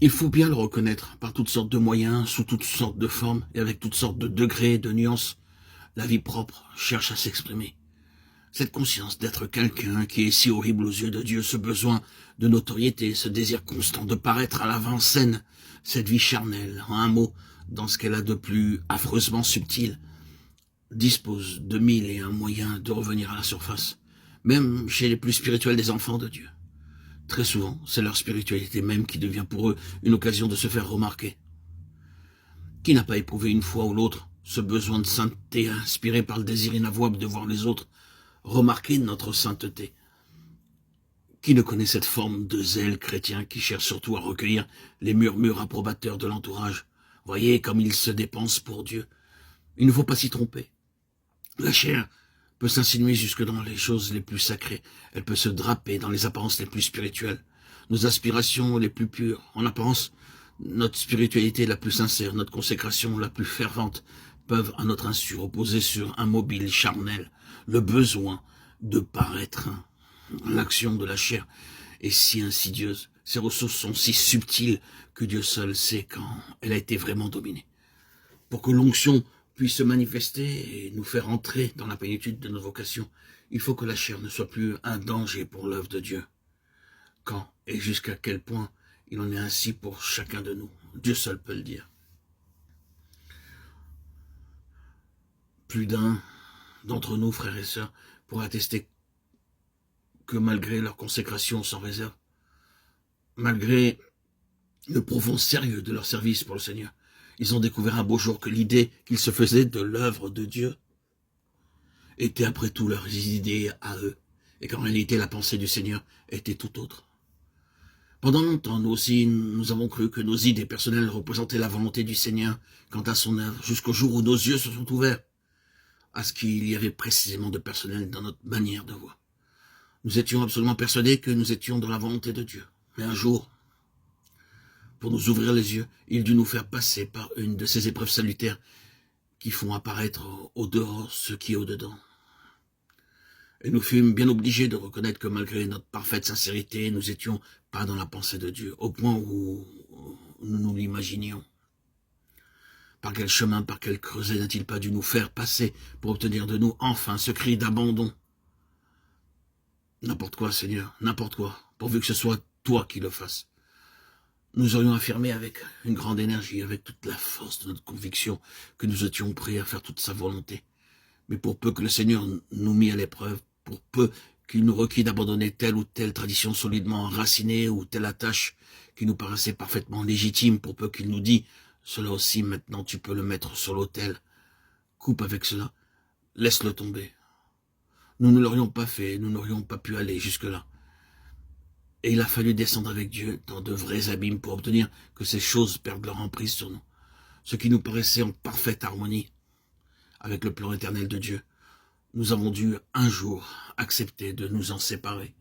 Il faut bien le reconnaître, par toutes sortes de moyens, sous toutes sortes de formes et avec toutes sortes de degrés, de nuances, la vie propre cherche à s'exprimer. Cette conscience d'être quelqu'un qui est si horrible aux yeux de Dieu, ce besoin de notoriété, ce désir constant de paraître à l'avant-scène, cette vie charnelle, en un mot, dans ce qu'elle a de plus affreusement subtil, dispose de mille et un moyens de revenir à la surface, même chez les plus spirituels des enfants de Dieu. Très souvent, c'est leur spiritualité même qui devient pour eux une occasion de se faire remarquer. Qui n'a pas éprouvé une fois ou l'autre ce besoin de sainteté inspiré par le désir inavouable de voir les autres remarquer notre sainteté? Qui ne connaît cette forme de zèle chrétien qui cherche surtout à recueillir les murmures approbateurs de l'entourage? Voyez comme il se dépense pour Dieu. Il ne faut pas s'y tromper. La chair peut s'insinuer jusque dans les choses les plus sacrées. Elle peut se draper dans les apparences les plus spirituelles. Nos aspirations les plus pures, en apparence, notre spiritualité la plus sincère, notre consécration la plus fervente, peuvent à notre insu reposer sur un mobile charnel, le besoin de paraître. L'action de la chair est si insidieuse, ses ressources sont si subtiles que Dieu seul sait quand elle a été vraiment dominée. Pour que l'onction puisse se manifester et nous faire entrer dans la plénitude de nos vocations, il faut que la chair ne soit plus un danger pour l'œuvre de Dieu. Quand et jusqu'à quel point il en est ainsi pour chacun de nous, Dieu seul peut le dire. Plus d'un d'entre nous, frères et sœurs, pourra attester que malgré leur consécration sans réserve, malgré le profond sérieux de leur service pour le Seigneur, ils ont découvert un beau jour que l'idée qu'ils se faisaient de l'œuvre de Dieu était après tout leurs idées à eux, et qu'en réalité la pensée du Seigneur était tout autre. Pendant longtemps, nous aussi, nous avons cru que nos idées personnelles représentaient la volonté du Seigneur quant à son œuvre, jusqu'au jour où nos yeux se sont ouverts à ce qu'il y avait précisément de personnel dans notre manière de voir. Nous étions absolument persuadés que nous étions dans la volonté de Dieu. Mais un jour, pour nous ouvrir les yeux, il dut nous faire passer par une de ces épreuves salutaires qui font apparaître au dehors ce qui est au dedans. Et nous fûmes bien obligés de reconnaître que malgré notre parfaite sincérité, nous étions pas dans la pensée de Dieu, au point où nous nous l'imaginions. Par quel chemin, par quel creuset n'a-t-il pas dû nous faire passer pour obtenir de nous enfin ce cri d'abandon? N'importe quoi, Seigneur, n'importe quoi, pourvu que ce soit toi qui le fasses. Nous aurions affirmé avec une grande énergie, avec toute la force de notre conviction, que nous étions prêts à faire toute sa volonté. Mais pour peu que le Seigneur nous mit à l'épreuve, pour peu qu'il nous requit d'abandonner telle ou telle tradition solidement enracinée ou telle attache qui nous paraissait parfaitement légitime, pour peu qu'il nous dit « Cela aussi, maintenant, tu peux le mettre sur l'autel. Coupe avec cela, laisse-le tomber. » Nous ne l'aurions pas fait, nous n'aurions pas pu aller jusque-là. Et il a fallu descendre avec Dieu dans de vrais abîmes pour obtenir que ces choses perdent leur emprise sur nous. Ce qui nous paraissait en parfaite harmonie avec le plan éternel de Dieu. Nous avons dû un jour accepter de nous en séparer.